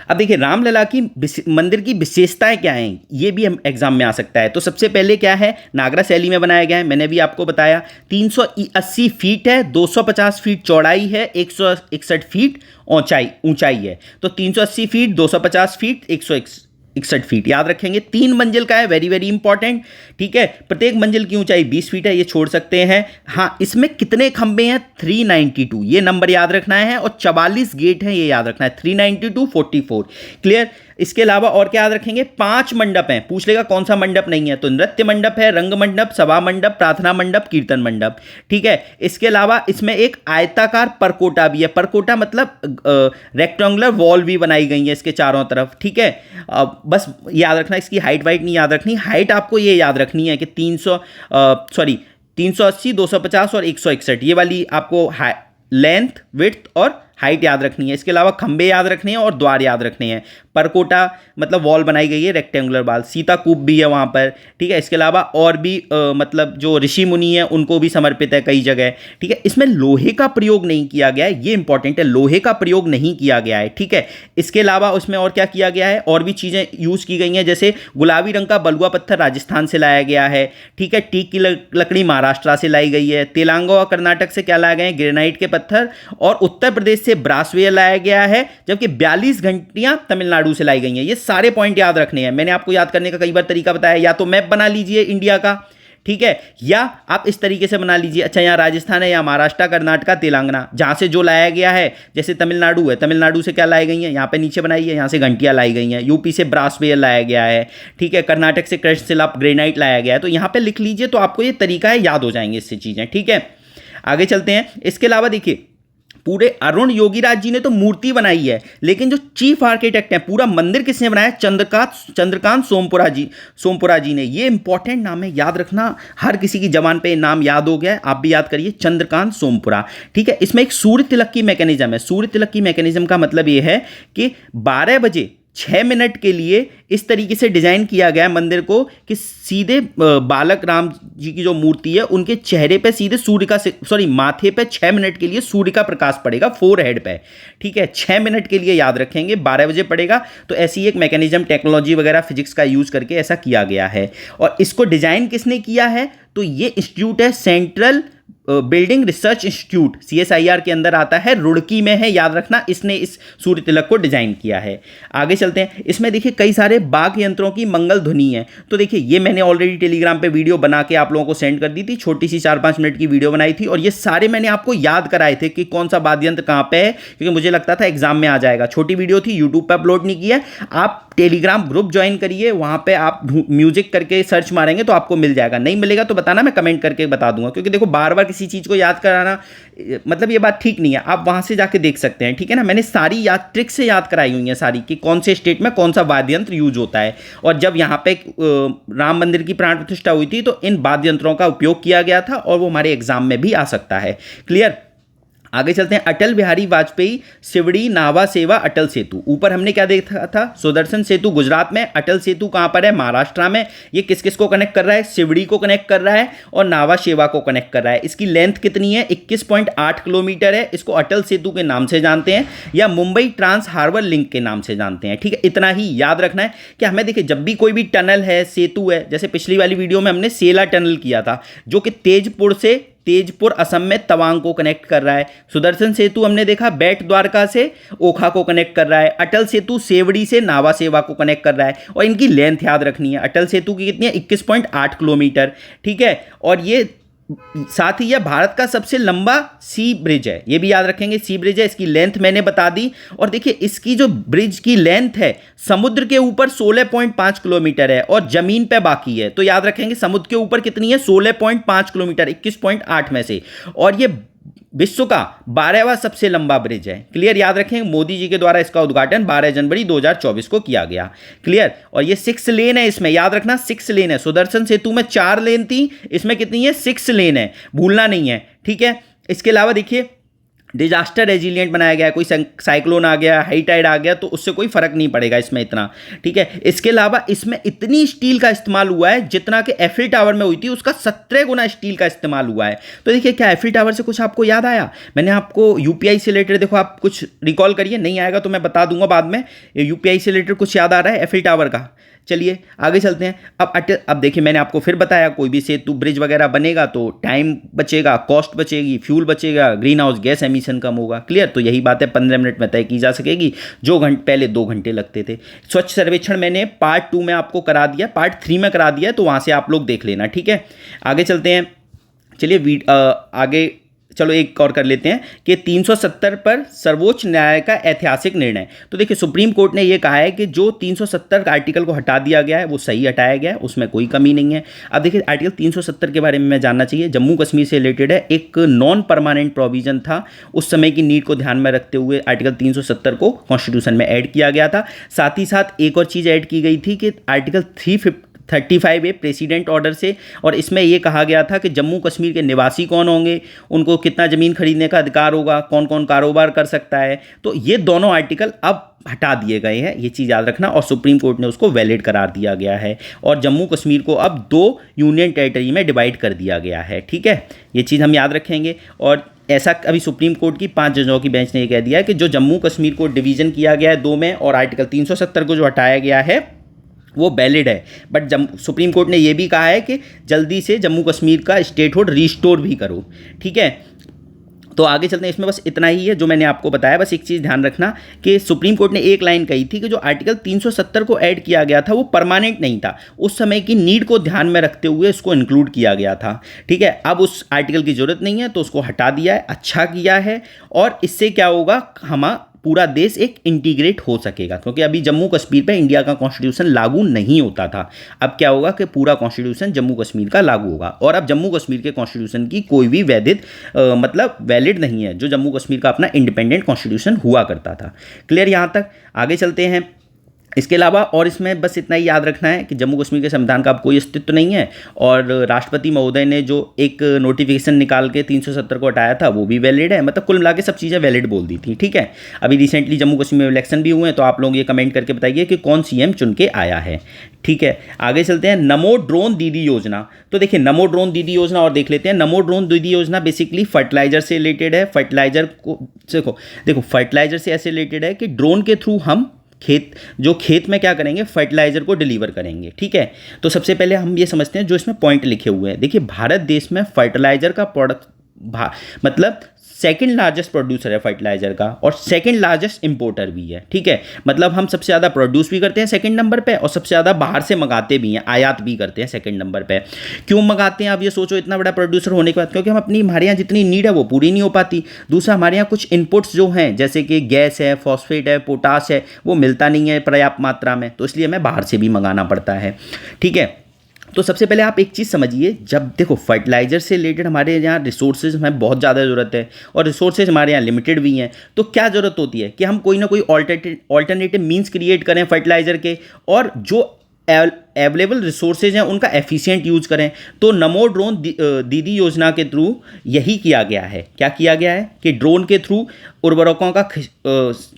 अब देखिए रामलला की मंदिर की विशेषताएं क्या हैं, ये भी हम एग्जाम में आ सकता है। तो सबसे पहले क्या है, नागरा शैली में बनाया गया है, मैंने भी आपको बताया। 380 फीट है, 250 फीट चौड़ाई है, 161 फीट ऊंचाई है। तो 380 फीट, 250 फीट, 161 फीट, याद रखेंगे। 3 मंजिल का है, वेरी वेरी इंपॉर्टेंट, ठीक है। प्रत्येक मंजिल की ऊंचाई 20 फीट है, ये छोड़ सकते हैं। हाँ, इसमें कितने खंबे हैं, 392, ये नंबर याद रखना है। और 44 गेट हैं, ये याद रखना है, 392 44, क्लियर। इसके अलावा और क्या याद रखेंगे, 5 मंडप हैं। पूछ लेगा कौन सा मंडप नहीं है, तो नृत्य मंडप है, रंग मंडप, सभा मंडप, प्रार्थना मंडप, कीर्तन मंडप, ठीक है। इसके अलावा इसमें एक आयताकार परकोटा भी है, परकोटा मतलब रेक्टेंगुलर वॉल भी बनाई गई है इसके चारों तरफ, ठीक है। बस याद रखना, इसकी हाइट वाइट नहीं याद रखनी, हाइट आपको ये याद रखनी है कि 380, 250 और 161, ये वाली आपको लेंथ, विड्थ और हाइट याद रखनी है। इसके अलावा खंबे याद रखने हैं और द्वार याद रखने हैं। परकोटा मतलब वॉल बनाई गई है रेक्टेंगुलर वाल, सीताकूप भी है वहाँ पर, ठीक है। इसके अलावा और भी मतलब जो ऋषि मुनि हैं उनको भी समर्पित है कई जगह, ठीक है। इसमें लोहे का प्रयोग नहीं किया गया है, ये इंपॉर्टेंट है, लोहे का प्रयोग नहीं किया गया है, ठीक है। इसके अलावा उसमें और क्या किया गया है, और भी चीज़ें यूज़ की गई हैं, जैसे गुलाबी रंग का बलुआ पत्थर राजस्थान से लाया गया है, ठीक है। टीक की लकड़ी महाराष्ट्र से लाई गई है। तेलंगाना और कर्नाटक से क्या लाए गए हैं, ग्रेनाइट के पत्थर। और उत्तर प्रदेश से ब्रासवेयर लाया गया है, जबकि 42 घंटियां तमिलनाडु से लाई गई हैं। ये सारे पॉइंट याद रखने हैं, मैंने आपको याद करने का कई बार तरीका बताया, या तो मैप बना लीजिए इंडिया का, ठीक है। या आप इस तरीके से बना लीजिए, अच्छा यहाँ राजस्थान है, यहाँ महाराष्ट्र, कर्नाटक, तेलंगाना, जहाँ से जो लाया गया है, जैसे तमिलनाडु है, तमिलनाडु से क्या लाई गई है, यहाँ पे नीचे बनाई है, यहाँ से घंटियाँ लाई गई हैं, यूपी से ब्रास वेयर लाया गया है, ठीक है, कर्नाटक से क्रश सिलाप ग्रेनाइट लाया गया है। तो यहाँ पे लिख लीजिए, तो आपको ये तरीका है, याद हो जाएंगे इससे चीज़ें, ठीक है। आगे चलते हैं। इसके अलावा देखिए, पूरे अरुण योगीराज जी ने तो मूर्ति बनाई है, लेकिन जो चीफ आर्किटेक्ट है, पूरा मंदिर किसने बनाया, चंद्रकांत सोमपुरा जी ने। ये इंपॉर्टेंट नाम है, याद रखना, हर किसी की जबान पे नाम याद हो गया है, आप भी याद करिए, चंद्रकांत सोमपुरा, ठीक है। इसमें एक सूर्य तिलक की मैकेनिज्म है। सूर्य तिलक की मैकेनिज्म का मतलब ये है कि 12 बजे 6 मिनट के लिए इस तरीके से डिजाइन किया गया है मंदिर को कि सीधे बालक राम जी की जो मूर्ति है, उनके चेहरे पे सीधे सूर्य का माथे पे 6 मिनट के लिए सूर्य का प्रकाश पड़ेगा, फोरहेड पे, ठीक है। 6 मिनट के लिए याद रखेंगे, 12 बजे पड़ेगा। तो ऐसी एक मैकेनिज्म, टेक्नोलॉजी वगैरह, फिजिक्स का यूज करके ऐसा किया गया है। और इसको डिजाइन किसने किया है, तो ये इंस्टीट्यूट है central building research institute, CSIR के अंदर आता है, रुड़की में है, याद रखना, इसने इस सूर्य तिलक को डिजाइन किया है। आगे चलते हैं। इसमें देखिए कई सारे वाद्य यंत्रों की मंगल ध्वनि है। तो देखिए ये मैंने ऑलरेडी टेलीग्राम पे वीडियो बना के आप लोगों को सेंड कर दी थी, छोटी सी 4-5 मिनट की वीडियो बनाई थी, और ये सारे मैंने आपको याद कराए थे कि कौन सा वाद्य यंत्र कहाँ पे है, क्योंकि मुझे लगता था एग्जाम में आ जाएगा। छोटी वीडियो थी, यूट्यूब पर अपलोड नहीं किया। आप टेलीग्राम ग्रुप ज्वाइन करिए, वहां पे आप म्यूजिक करके सर्च मारेंगे तो आपको मिल जाएगा। नहीं मिलेगा तो बताना, मैं कमेंट करके बता दूंगा, क्योंकि देखो बार बार किसी चीज को याद कराना मतलब ये बात ठीक नहीं है। आप वहां से जाके देख सकते हैं, ठीक है ना। मैंने सारी याद ट्रिक से याद कराई हुई है सारी, कि कौन से स्टेट में कौन सा वाद्य यंत्र यूज होता है। और जब यहाँ पे राम मंदिर की प्राण प्रतिष्ठा हुई थी, तो इन वाद्य यंत्रों का उपयोग किया गया था, और वो हमारे एग्जाम में भी आ सकता है। क्लियर। आगे चलते हैं। अटल बिहारी वाजपेयी सिवड़ी नावा सेवा अटल सेतु। ऊपर हमने क्या देखा था, सुदर्शन सेतु गुजरात में, अटल सेतु कहां पर है, महाराष्ट्र में। ये किस किस को कनेक्ट कर रहा है, सिवड़ी को कनेक्ट कर रहा है और नावा सेवा को कनेक्ट कर रहा है। इसकी लेंथ कितनी है, 21.8 किलोमीटर है। इसको अटल सेतु के नाम से जानते हैं, या मुंबई ट्रांस हार्बर लिंक के नाम से जानते हैं, ठीक है। इतना ही याद रखना है कि हमें देखिए, जब भी कोई भी टनल है, सेतु है, जैसे पिछली वाली वीडियो में हमने सेला टनल किया था, जो कि तेजपुर असम में तवांग को कनेक्ट कर रहा है। सुदर्शन सेतु हमने देखा बेट द्वारका से ओखा को कनेक्ट कर रहा है। अटल सेतु सेवड़ी से नावा सेवा को कनेक्ट कर रहा है। और इनकी लेंथ याद रखनी है। अटल सेतु की कितनी है, 21.8 किलोमीटर, ठीक है। और ये साथ ही यह भारत का सबसे लंबा सी ब्रिज है, ये भी याद रखेंगे, सी ब्रिज है। इसकी लेंथ मैंने बता दी। और देखिए इसकी जो ब्रिज की लेंथ है, समुद्र के ऊपर 16.5 किलोमीटर है और जमीन पे बाकी है। तो याद रखेंगे समुद्र के ऊपर कितनी है, 16.5 किलोमीटर, 21.8 में से। और ये विश्व का 12वां सबसे लंबा ब्रिज है। क्लियर। याद रखें, मोदी जी के द्वारा इसका उद्घाटन 12 जनवरी 2024 को किया गया। क्लियर। और ये 6 लेन है, इसमें याद रखना 6 लेन है। सुदर्शन सेतु में 4 लेन थी, इसमें कितनी है, 6 लेन है, भूलना नहीं है, ठीक है। इसके अलावा देखिए डिजास्टर रेजिलियंट बनाया गया है। कोई साइक्लोन आ गया, हाई टाइड आ गया, तो उससे कोई फर्क नहीं पड़ेगा इसमें इतना, ठीक है। इसके अलावा इसमें इतनी स्टील का इस्तेमाल हुआ है जितना कि एफिल टावर में हुई थी, उसका 17 गुना स्टील का इस्तेमाल हुआ है। तो देखिए, क्या एफिल टावर से कुछ आपको याद आया? मैंने आपको यूपीआई से रिलेटेड, देखो आप कुछ रिकॉल करिए, नहीं आएगा तो मैं बता दूंगा बाद में। यूपीआई से रिलेटेड कुछ याद आ रहा है एफिल टावर का? चलिए आगे चलते हैं। अब देखिए, मैंने आपको फिर बताया, कोई भी सेतु ब्रिज वगैरह बनेगा तो टाइम बचेगा, कॉस्ट बचेगी, फ्यूल बचेगा, ग्रीन हाउस गैस एमिशन कम होगा। क्लियर। तो यही बात है 15 मिनट में तय की जा सकेगी, जो पहले 2 घंटे लगते थे। स्वच्छ सर्वेक्षण मैंने पार्ट 2 में आपको करा दिया, पार्ट 3 में करा दिया, तो वहाँ से आप लोग देख लेना, ठीक है। आगे चलते हैं। चलिए आगे चलो एक और कर लेते हैं कि 370 पर सर्वोच्च न्यायालय का ऐतिहासिक निर्णय। तो देखिए, सुप्रीम कोर्ट ने यह कहा है कि जो 370 आर्टिकल को हटा दिया गया है वो सही हटाया गया है, उसमें कोई कमी नहीं है। अब देखिए, आर्टिकल 370 के बारे में मैं जानना चाहिए, जम्मू कश्मीर से रिलेटेड है, एक नॉन परमानेंट प्रोविजन था। उस समय की नीड को ध्यान में रखते हुए आर्टिकल 370 को कॉन्स्टिट्यूशन में ऐड किया गया था। साथ ही साथ एक और चीज़ ऐड की गई थी कि आर्टिकल 35A प्रेसिडेंट ऑर्डर से, और इसमें यह कहा गया था कि जम्मू कश्मीर के निवासी कौन होंगे, उनको कितना ज़मीन खरीदने का अधिकार होगा, कौन कौन कारोबार कर सकता है। तो ये दोनों आर्टिकल अब हटा दिए गए हैं, ये चीज़ याद रखना, और सुप्रीम कोर्ट ने उसको वैलिड करार दिया गया है। और जम्मू कश्मीर को अब 2 यूनियन टेरिटरी में डिवाइड कर दिया गया है, ठीक है। ये चीज़ हम याद रखेंगे। और ऐसा अभी सुप्रीम कोर्ट की 5 जजों की बेंच ने यह कह दिया है कि जो जम्मू कश्मीर को डिवीज़न किया गया है 2 में, और आर्टिकल 370 को जो हटाया गया है वो वैलिड है। बट सुप्रीम कोर्ट ने यह भी कहा है कि जल्दी से जम्मू कश्मीर का स्टेटहुड रिस्टोर भी करो, ठीक है। तो आगे चलते हैं, इसमें बस इतना ही है जो मैंने आपको बताया। बस एक चीज़ ध्यान रखना कि सुप्रीम कोर्ट ने एक लाइन कही थी कि जो आर्टिकल 370 को ऐड किया गया था वो परमानेंट नहीं था, उस समय की नीड को ध्यान में रखते हुए इसको इंक्लूड किया गया था। ठीक है, अब उस आर्टिकल की ज़रूरत नहीं है तो उसको हटा दिया है, अच्छा किया है। और इससे क्या होगा, हम पूरा देश एक इंटीग्रेट हो सकेगा, क्योंकि अभी जम्मू कश्मीर पे इंडिया का कॉन्स्टिट्यूशन लागू नहीं होता था। अब क्या होगा कि पूरा कॉन्स्टिट्यूशन जम्मू कश्मीर का लागू होगा, और अब जम्मू कश्मीर के कॉन्स्टिट्यूशन की कोई भी मतलब वैलिड नहीं है जो जम्मू कश्मीर का अपना इंडिपेंडेंट कॉन्स्टिट्यूशन हुआ करता था। क्लियर यहाँ तक? आगे चलते हैं। इसके अलावा और इसमें बस इतना ही याद रखना है कि जम्मू कश्मीर के संविधान का अब कोई अस्तित्व नहीं है, और राष्ट्रपति महोदय ने जो एक नोटिफिकेशन निकाल के 370 को हटाया था वो भी वैलिड है। मतलब कुल मिला के सब चीज़ें वैलिड बोल दी थी। ठीक है, अभी रिसेंटली जम्मू कश्मीर में इलेक्शन भी हुए हैं, तो आप लोग ये कमेंट करके बताइए कि कौन सीएम चुन के आया है। ठीक है, आगे चलते हैं। नमो ड्रोन दीदी योजना। तो देखिए, नमो ड्रोन दीदी योजना और देख लेते हैं। नमो ड्रोन दीदी योजना बेसिकली फर्टिलाइजर से रिलेटेड है। फर्टिलाइजर को देखो फर्टिलाइजर से ऐसे रिलेटेड है कि ड्रोन के थ्रू हम खेत में क्या करेंगे, फर्टिलाइजर को डिलीवर करेंगे। ठीक है, तो सबसे पहले हम ये समझते हैं जो इसमें पॉइंट लिखे हुए हैं। देखिए, भारत देश में फर्टिलाइजर का प्रोडक्ट मतलब सेकंड लार्जेस्ट प्रोड्यूसर है फर्टिलाइजर का, और सेकंड लार्जेस्ट इंपोर्टर भी है। ठीक है, मतलब हम सबसे ज़्यादा प्रोड्यूस भी करते हैं सेकंड नंबर पे, और सबसे ज़्यादा बाहर से मंगाते भी हैं, आयात भी करते हैं सेकंड नंबर पे। क्यों मंगाते हैं, आप ये सोचो, इतना बड़ा प्रोड्यूसर होने के बाद, क्योंकि हमारे यहाँ जितनी नीड है वो पूरी नहीं हो पाती। दूसरा, हमारे यहाँ कुछ इनपुट्स जो हैं जैसे कि गैस है, फॉस्फेट है, पोटाश है, वो मिलता नहीं है पर्याप्त मात्रा में, तो इसलिए हमें बाहर से भी मंगाना पड़ता है। ठीक है, तो सबसे पहले आप एक चीज़ समझिए, जब देखो फर्टिलाइजर से रिलेटेड हमारे यहाँ रिसोर्सेज हमें बहुत ज़्यादा ज़रूरत है, और रिसोर्सेज हमारे यहाँ लिमिटेड भी हैं, तो क्या ज़रूरत होती है कि हम कोई ना कोई ऑल्टरनेटिव मीन्स क्रिएट करें फर्टिलाइजर के, और जो अवेलेबल रिसोर्सेज हैं उनका एफिशिएंट यूज करें। तो नमो ड्रोन दीदी योजना के थ्रू यही किया गया है। क्या किया गया है कि ड्रोन के थ्रू उर्वरकों का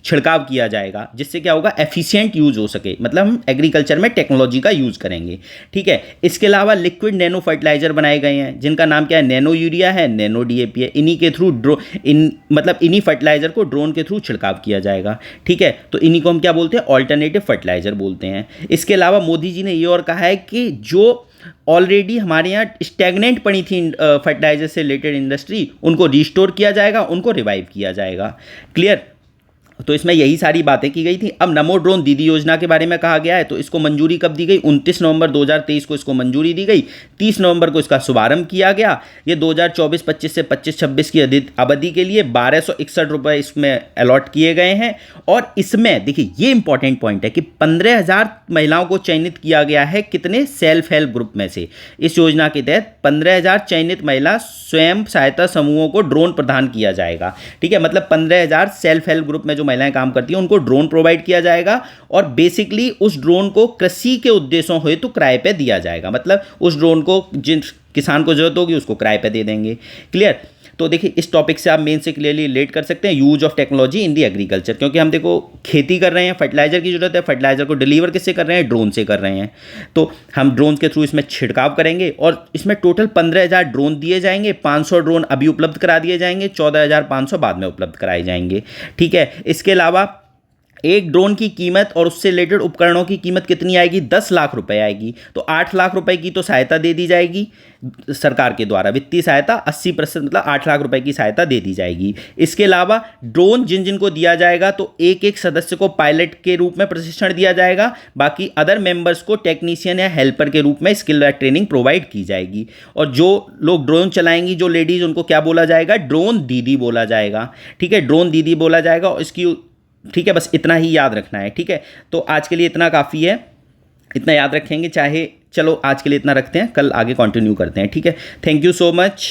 छिड़काव किया जाएगा, जिससे क्या होगा, एफिशिएंट यूज हो सके, मतलब हम एग्रीकल्चर में टेक्नोलॉजी का यूज़ करेंगे। ठीक है, इसके अलावा लिक्विड नैनो फर्टिलाइजर बनाए गए हैं, जिनका नाम क्या है, नैनो यूरिया है, नैनो डीएपी है। इन्हीं के थ्रू इन्हीं फर्टिलाइजर को ड्रोन के थ्रू छिड़काव किया जाएगा। ठीक है, तो इन्हीं को हम क्या बोलते हैं, ऑल्टरनेटिव फर्टिलाइजर बोलते हैं। इसके अलावा मोदी जी ने ये और कहा है कि जो ऑलरेडी हमारे यहाँ स्टैग्नेंट पड़ी थी फर्टिलाइजर से रिलेटेड इंडस्ट्री, उनको रिस्टोर किया जाएगा, उनको रिवाइव किया जाएगा। क्लियर? तो इसमें यही सारी बातें की गई थी। अब नमो ड्रोन दीदी योजना के बारे में कहा गया है, तो इसको मंजूरी कब दी गई, 29 नवंबर 2023 को इसको मंजूरी दी गई। 30 नवंबर को इसका शुभारंभ किया गया। ये 2024-25 से 25-26 की अवधि के लिए 1261 रुपये इसमें अलॉट किए गए हैं। और इसमें देखिए, ये इंपॉर्टेंट पॉइंट है कि 15,000 महिलाओं को चयनित किया गया है। कितने? सेल्फ हेल्प ग्रुप में से। इस योजना के तहत 15,000 चयनित महिला स्वयं सहायता समूहों को ड्रोन प्रदान किया जाएगा। ठीक है, मतलब 15,000 सेल्फ हेल्प ग्रुप में जो महिलाएं काम करती हैं उनको ड्रोन प्रोवाइड किया जाएगा, और बेसिकली उस ड्रोन को कृषि के उद्देश्यों हेतु किराए पे दिया जाएगा। मतलब उस ड्रोन को जिन किसान को जरूरत होगी उसको किराए पे दे देंगे। क्लियर? तो देखिए, इस टॉपिक से आप मेन से क्लियरली रिलेट कर सकते हैं use of technology in the agriculture, क्योंकि हम देखो खेती कर रहे हैं, फर्टिलाइजर की जरूरत है, फर्टिलाइजर को डिलीवर किससे कर रहे हैं, ड्रोन से कर रहे हैं। तो हम ड्रोन के थ्रू इसमें छिड़काव करेंगे, और इसमें टोटल 15,000 ड्रोन दिए जाएंगे। 500 ड्रोन अभी उपलब्ध करा दिए जाएंगे, 14,500 बाद में उपलब्ध कराए जाएंगे। ठीक है, इसके अलावा एक ड्रोन की कीमत और उससे रिलेटेड उपकरणों की कीमत कितनी आएगी, 10 लाख रुपए आएगी। तो 8 लाख रुपए की तो सहायता दे दी जाएगी सरकार के द्वारा, वित्तीय सहायता 80%, मतलब 8 लाख रुपए की सहायता दे दी जाएगी। इसके अलावा ड्रोन जिन जिन को दिया जाएगा, तो एक एक सदस्य को पायलट के रूप में प्रशिक्षण दिया जाएगा, बाकी अदर मेंबर्स को टेक्नीशियन या हेल्पर के रूप में स्किल ट्रेनिंग प्रोवाइड की जाएगी। और जो लोग ड्रोन चलाएंगी, जो लेडीज, उनको क्या बोला जाएगा, ड्रोन दीदी बोला जाएगा। ठीक है, ड्रोन दीदी बोला जाएगा। और इसकी ठीक है, बस इतना ही याद रखना है। ठीक है, तो आज के लिए इतना काफ़ी है, इतना याद रखेंगे। चाहे चलो आज के लिए इतना रखते हैं, कल आगे कंटिन्यू करते हैं। ठीक है, थैंक यू सो मच।